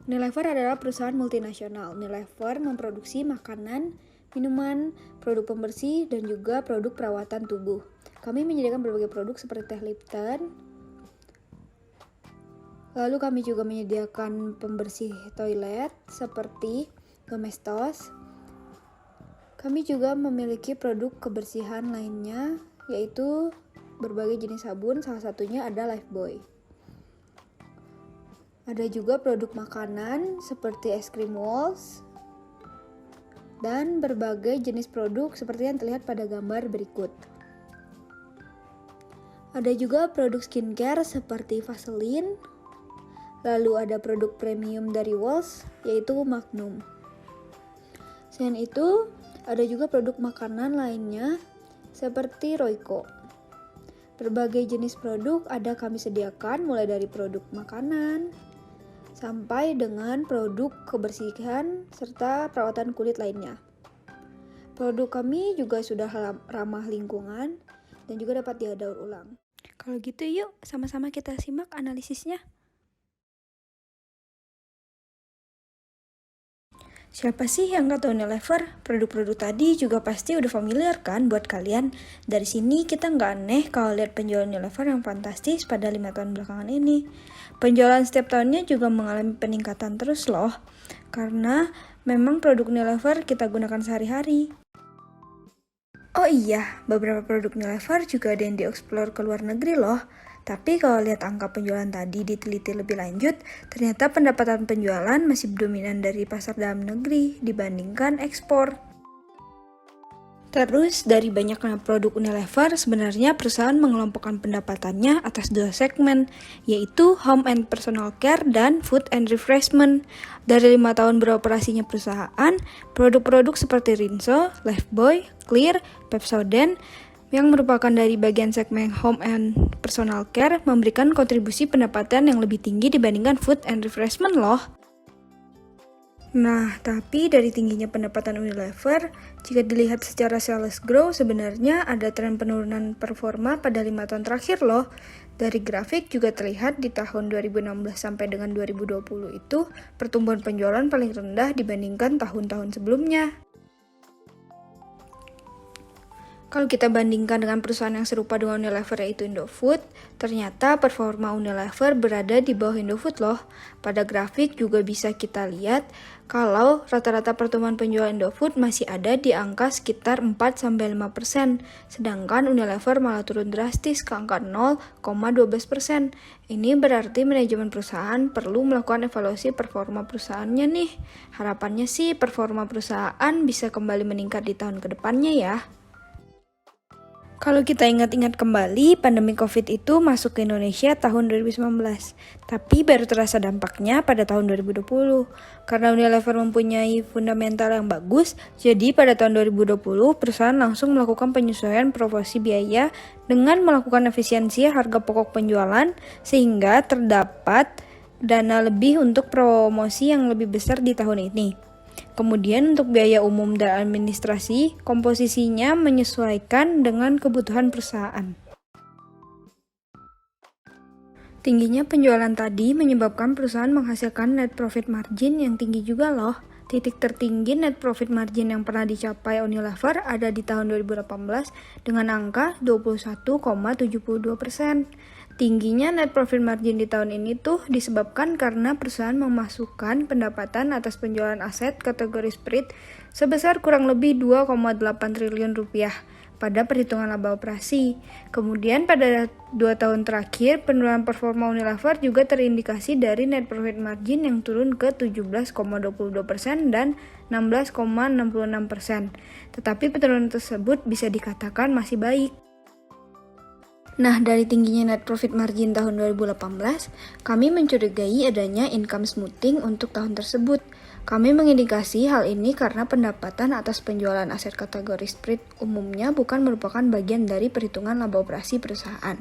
Unilever adalah perusahaan multinasional. Unilever memproduksi makanan, minuman, produk pembersih, dan juga produk perawatan tubuh. Kami menyediakan berbagai produk seperti teh Lipton. Lalu kami juga menyediakan pembersih toilet seperti Domestos. Kami juga memiliki produk kebersihan lainnya, yaitu berbagai jenis sabun, salah satunya ada Lifebuoy. Ada juga produk makanan seperti es krim Walls dan berbagai jenis produk seperti yang terlihat pada gambar berikut. Ada juga produk skincare seperti Vaseline, lalu ada produk premium dari Walls yaitu Magnum. Selain itu, ada juga produk makanan lainnya seperti Royco. Berbagai jenis produk ada kami sediakan mulai dari produk makanan sampai dengan produk kebersihan serta perawatan kulit lainnya. Produk kami juga sudah ramah lingkungan dan juga dapat didaur ulang. Kalau gitu yuk sama-sama kita simak analisisnya. Siapa sih yang nggak tahu Unilever? Produk-produk tadi juga pasti udah familiar kan buat kalian. Dari sini kita nggak aneh kalau lihat penjualan Unilever yang fantastis pada 5 tahun belakangan ini. Penjualan setiap tahunnya juga mengalami peningkatan terus loh. Karena memang produk Unilever kita gunakan sehari-hari. Oh iya, beberapa produk Unilever juga ada yang dieksplor ke luar negeri loh. Tapi kalau lihat angka penjualan tadi diteliti lebih lanjut, ternyata pendapatan penjualan masih dominan dari pasar dalam negeri dibandingkan ekspor. Terus, dari banyaknya produk Unilever, sebenarnya perusahaan mengelompokkan pendapatannya atas 2 segmen, yaitu Home and Personal Care dan Food and Refreshment. Dari 5 tahun beroperasinya perusahaan, produk-produk seperti Rinso, Lifebuoy, Clear, Pepsodent, yang merupakan dari bagian segmen Home and Personal Care memberikan kontribusi pendapatan yang lebih tinggi dibandingkan Food and Refreshment loh. Nah, tapi dari tingginya pendapatan Unilever, jika dilihat secara sales growth sebenarnya ada tren penurunan performa pada 5 tahun terakhir loh. Dari grafik juga terlihat di tahun 2016 sampai dengan 2020 itu pertumbuhan penjualan paling rendah dibandingkan tahun-tahun sebelumnya. Kalau kita bandingkan dengan perusahaan yang serupa dengan Unilever yaitu Indofood, ternyata performa Unilever berada di bawah Indofood loh. Pada grafik juga bisa kita lihat kalau rata-rata pertumbuhan penjualan Indofood masih ada di angka sekitar 4-5%, sedangkan Unilever malah turun drastis ke angka 0,12%. Ini berarti manajemen perusahaan perlu melakukan evaluasi performa perusahaannya nih. Harapannya sih performa perusahaan bisa kembali meningkat di tahun kedepannya ya. Kalau kita ingat-ingat kembali, pandemi COVID itu masuk ke Indonesia tahun 2019, tapi baru terasa dampaknya pada tahun 2020. Karena Unilever mempunyai fundamental yang bagus, jadi pada tahun 2020 perusahaan langsung melakukan penyesuaian proporsi biaya dengan melakukan efisiensi harga pokok penjualan, sehingga terdapat dana lebih untuk promosi yang lebih besar di tahun ini. Kemudian untuk biaya umum dan administrasi, komposisinya menyesuaikan dengan kebutuhan perusahaan. Tingginya penjualan tadi menyebabkan perusahaan menghasilkan net profit margin yang tinggi juga loh. Titik tertinggi net profit margin yang pernah dicapai Unilever ada di tahun 2018 dengan angka 21,72%. Tingginya net profit margin di tahun ini tuh disebabkan karena perusahaan memasukkan pendapatan atas penjualan aset kategori spirit sebesar kurang lebih 2,8 triliun rupiah pada perhitungan laba operasi. Kemudian pada 2 tahun terakhir, penurunan performa Unilever juga terindikasi dari net profit margin yang turun ke 17,22% dan 16,66%. Tetapi penurunan tersebut bisa dikatakan masih baik. Nah, dari tingginya net profit margin tahun 2018, kami mencurigai adanya income smoothing untuk tahun tersebut. Kami mengindikasi hal ini karena pendapatan atas penjualan aset kategori spirit umumnya bukan merupakan bagian dari perhitungan laba operasi perusahaan.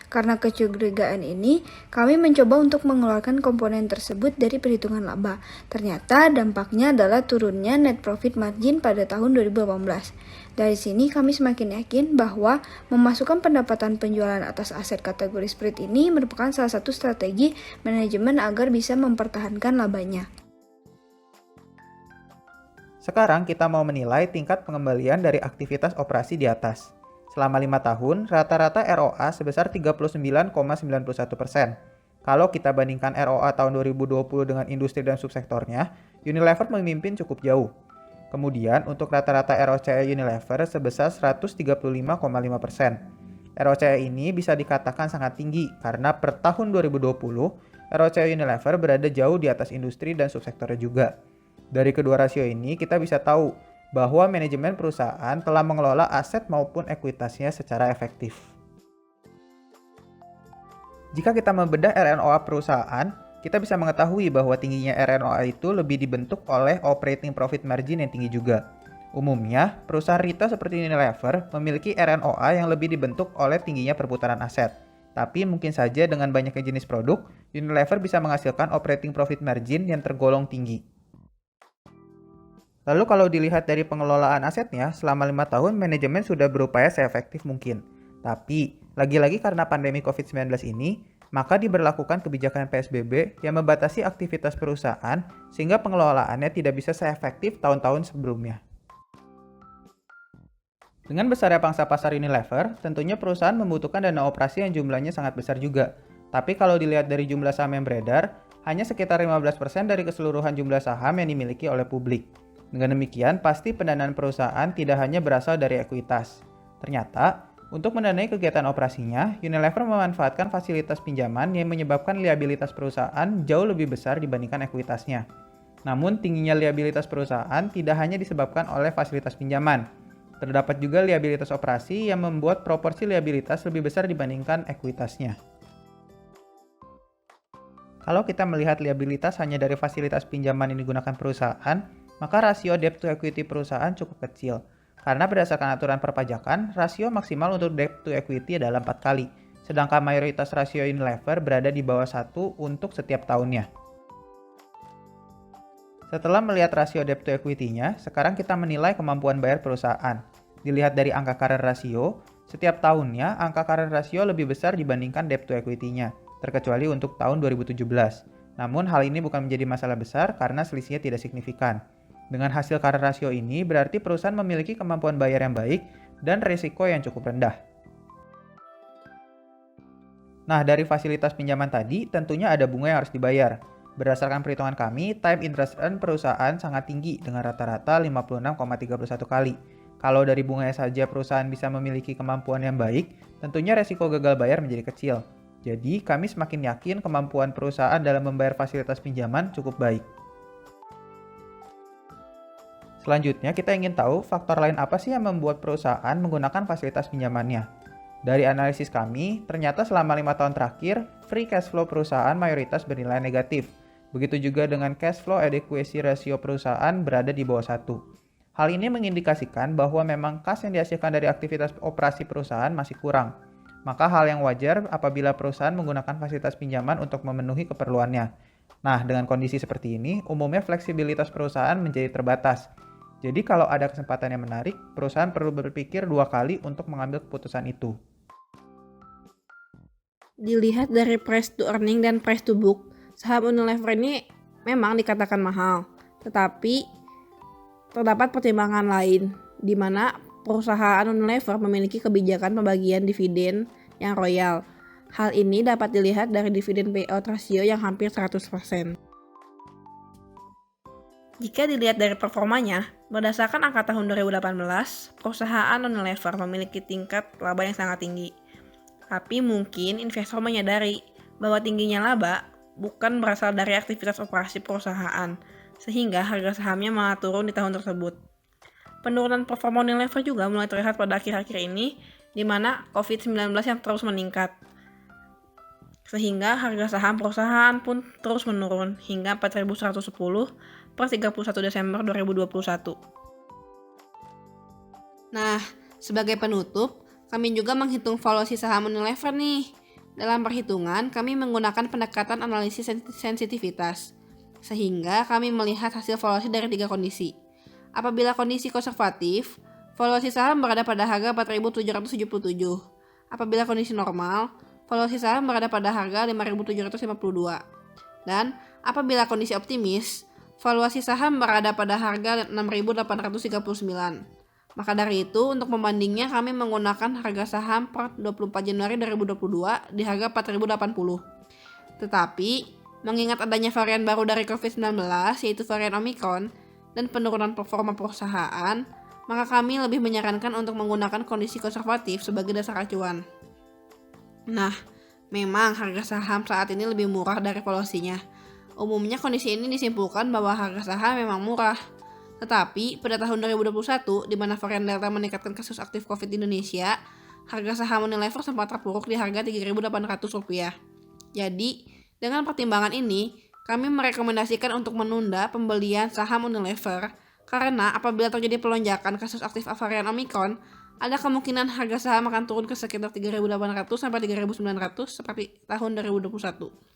Karena kecurigaan ini, kami mencoba untuk mengeluarkan komponen tersebut dari perhitungan laba. Ternyata dampaknya adalah turunnya net profit margin pada tahun 2018. Dari sini kami semakin yakin bahwa memasukkan pendapatan penjualan atas aset kategori spirit ini merupakan salah satu strategi manajemen agar bisa mempertahankan labanya. Sekarang kita mau menilai tingkat pengembalian dari aktivitas operasi di atas. Selama 5 tahun, rata-rata ROA sebesar 39,91%. Kalau kita bandingkan ROA tahun 2020 dengan industri dan subsektornya, Unilever memimpin cukup jauh. Kemudian, untuk rata-rata ROCE Unilever sebesar 135,5%. ROCE ini bisa dikatakan sangat tinggi karena per tahun 2020, ROCE Unilever berada jauh di atas industri dan subsektornya juga. Dari kedua rasio ini, kita bisa tahu bahwa manajemen perusahaan telah mengelola aset maupun ekuitasnya secara efektif. Jika kita membedah RNOA perusahaan, kita bisa mengetahui bahwa tingginya RNOA itu lebih dibentuk oleh operating profit margin yang tinggi juga. Umumnya, perusahaan retail seperti Unilever memiliki RNOA yang lebih dibentuk oleh tingginya perputaran aset. Tapi mungkin saja dengan banyaknya jenis produk, Unilever bisa menghasilkan operating profit margin yang tergolong tinggi. Lalu kalau dilihat dari pengelolaan asetnya, selama 5 tahun manajemen sudah berupaya seefektif mungkin. Tapi, lagi-lagi karena pandemi COVID-19 ini, maka diberlakukan kebijakan PSBB yang membatasi aktivitas perusahaan sehingga pengelolaannya tidak bisa seefektif tahun-tahun sebelumnya. Dengan besarnya pangsa pasar Unilever, tentunya perusahaan membutuhkan dana operasi yang jumlahnya sangat besar juga. Tapi kalau dilihat dari jumlah saham yang beredar, hanya sekitar 15% dari keseluruhan jumlah saham yang dimiliki oleh publik. Dengan demikian, pasti pendanaan perusahaan tidak hanya berasal dari ekuitas. Ternyata, untuk mendanai kegiatan operasinya, Unilever memanfaatkan fasilitas pinjaman yang menyebabkan liabilitas perusahaan jauh lebih besar dibandingkan ekuitasnya. Namun, tingginya liabilitas perusahaan tidak hanya disebabkan oleh fasilitas pinjaman. Terdapat juga liabilitas operasi yang membuat proporsi liabilitas lebih besar dibandingkan ekuitasnya. Kalau kita melihat liabilitas hanya dari fasilitas pinjaman yang digunakan perusahaan, maka rasio debt to equity perusahaan cukup kecil. Karena berdasarkan aturan perpajakan, rasio maksimal untuk debt to equity adalah 4 kali, sedangkan mayoritas rasio Unilever berada di bawah 1 untuk setiap tahunnya. Setelah melihat rasio debt to equity-nya, sekarang kita menilai kemampuan bayar perusahaan. Dilihat dari angka current ratio, setiap tahunnya angka current ratio lebih besar dibandingkan debt to equity-nya, terkecuali untuk tahun 2017. Namun hal ini bukan menjadi masalah besar karena selisihnya tidak signifikan. Dengan hasil current ratio ini berarti perusahaan memiliki kemampuan bayar yang baik dan risiko yang cukup rendah. Nah, dari fasilitas pinjaman tadi tentunya ada bunga yang harus dibayar. Berdasarkan perhitungan kami, time interest earn perusahaan sangat tinggi dengan rata-rata 56,31 kali. Kalau dari bunganya saja perusahaan bisa memiliki kemampuan yang baik, tentunya resiko gagal bayar menjadi kecil. Jadi, kami semakin yakin kemampuan perusahaan dalam membayar fasilitas pinjaman cukup baik. Selanjutnya, kita ingin tahu faktor lain apa sih yang membuat perusahaan menggunakan fasilitas pinjamannya. Dari analisis kami, ternyata selama 5 tahun terakhir, free cash flow perusahaan mayoritas bernilai negatif. Begitu juga dengan cash flow adequacy ratio perusahaan berada di bawah 1. Hal ini mengindikasikan bahwa memang kas yang dihasilkan dari aktivitas operasi perusahaan masih kurang. Maka hal yang wajar apabila perusahaan menggunakan fasilitas pinjaman untuk memenuhi keperluannya. Nah, dengan kondisi seperti ini, umumnya fleksibilitas perusahaan menjadi terbatas. Jadi kalau ada kesempatan yang menarik, perusahaan perlu berpikir 2 kali untuk mengambil keputusan itu. Dilihat dari price to earning dan price to book, saham Unilever ini memang dikatakan mahal. Tetapi terdapat pertimbangan lain, di mana perusahaan Unilever memiliki kebijakan pembagian dividen yang royal. Hal ini dapat dilihat dari dividen payout ratio yang hampir 100%. Jika dilihat dari performanya, berdasarkan angka tahun 2018, perusahaan Unilever memiliki tingkat laba yang sangat tinggi. Tapi mungkin investor menyadari bahwa tingginya laba bukan berasal dari aktivitas operasi perusahaan, sehingga harga sahamnya malah turun di tahun tersebut. Penurunan performa Unilever juga mulai terlihat pada akhir-akhir ini, di mana COVID-19 yang terus meningkat. Sehingga harga saham perusahaan pun terus menurun hingga 4.110 per 31 Desember 2021. Nah, sebagai penutup, kami juga menghitung valuasi saham Unilever nih. Dalam perhitungan, kami menggunakan pendekatan analisis sensitivitas, sehingga kami melihat hasil valuasi dari 3 kondisi. Apabila kondisi konservatif, valuasi saham berada pada harga 4.777. Apabila kondisi normal, valuasi saham berada pada harga 5.752. Dan apabila kondisi optimis, valuasi saham berada pada harga 6.839. Maka dari itu, untuk pembandingnya kami menggunakan harga saham per 24 Januari 2022 di harga 4.080. Tetapi, mengingat adanya varian baru dari COVID-19, yaitu varian Omicron, dan penurunan performa perusahaan, maka kami lebih menyarankan untuk menggunakan kondisi konservatif sebagai dasar acuan. Nah, memang harga saham saat ini lebih murah dari valuasinya. Umumnya kondisi ini disimpulkan bahwa harga saham memang murah. Tetapi, pada tahun 2021, di mana varian Delta meningkatkan kasus aktif COVID di Indonesia, harga saham Unilever sempat terpuruk di harga Rp3.800. Jadi, dengan pertimbangan ini, kami merekomendasikan untuk menunda pembelian saham Unilever, karena apabila terjadi pelonjakan kasus aktif varian Omicron, ada kemungkinan harga saham akan turun ke sekitar 3.800 sampai 3.900 seperti tahun 2021.